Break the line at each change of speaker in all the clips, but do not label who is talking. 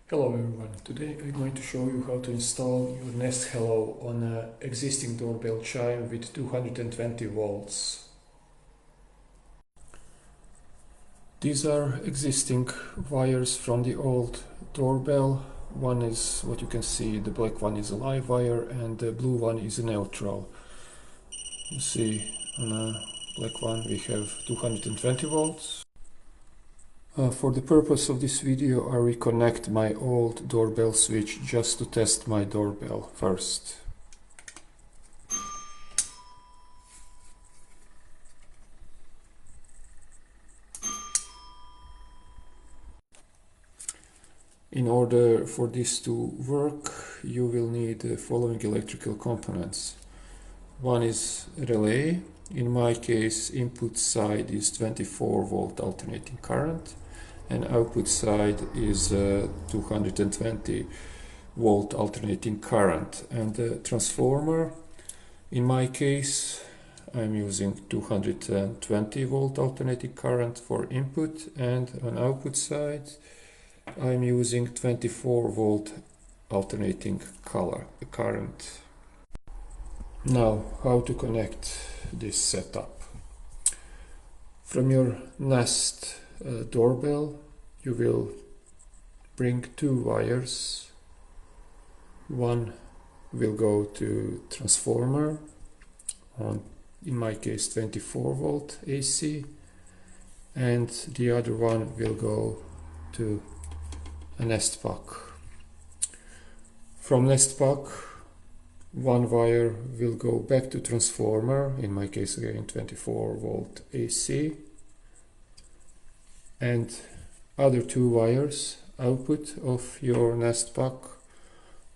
Hello everyone, today I'm going to show you how to install your Nest Hello on an existing doorbell chime with 220 volts. These are existing wires from the old doorbell. One is what you can see, the black one is a live wire and the blue one is a neutral. You see on the black one we have 220 volts. For the purpose of this video, I reconnect my old doorbell switch just to test my doorbell first. In order for this to work, you will need the following electrical components. One is relay. In my case, input side is 24 volt alternating current and output side is 220 volt alternating current. And the transformer, in my case, I'm using 220 volt alternating current for input, and on output side I'm using 24 volt alternating current. Now, how to connect this setup. From your Nest doorbell, you will bring two wires. One will go to transformer on, in my case, 24 volt AC, and the other one will go to a Nest pack. From Nest pack, one wire will go back to transformer, in my case again 24 volt AC, and other two wires, output of your Nest pack,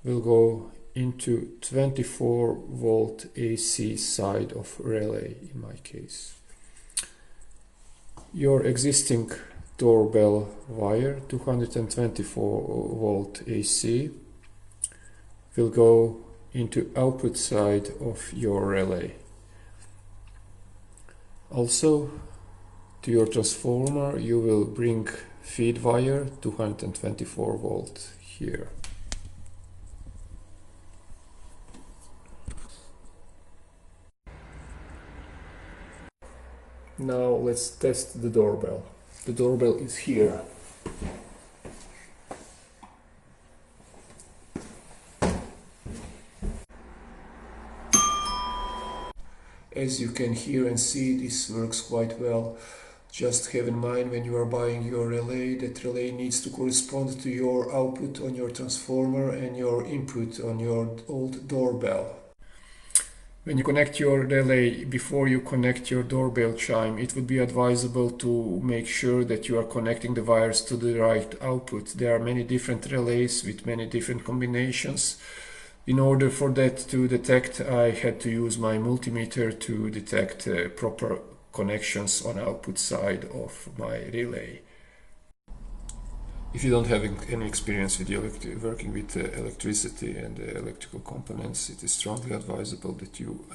will go into 24 volt AC side of relay, in my case. Your existing doorbell wire, 224 volt AC, will go into output side of your relay. Also, to your transformer you will bring feed wire 224 volt here. Now let's test the doorbell. The doorbell is here. As you can hear and see, this works quite well. Just have in mind when you are buying your relay, that relay needs to correspond to your output on your transformer and your input on your old doorbell. When you connect your relay, before you connect your doorbell chime, it would be advisable to make sure that you are connecting the wires to the right output. There are many different relays with many different combinations. In order for that to detect, I had to use my multimeter to detect proper connections on output side of my relay. If you don't have any experience with working with electricity and electrical components, it is strongly advisable that you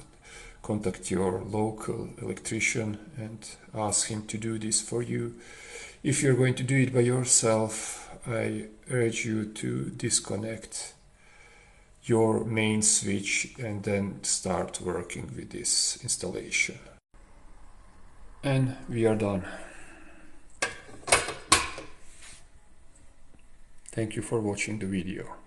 contact your local electrician and ask him to do this for you. If you're going to do it by yourself, I urge you to disconnect your main switch and then start working with this installation. And we are done. Thank you for watching the video.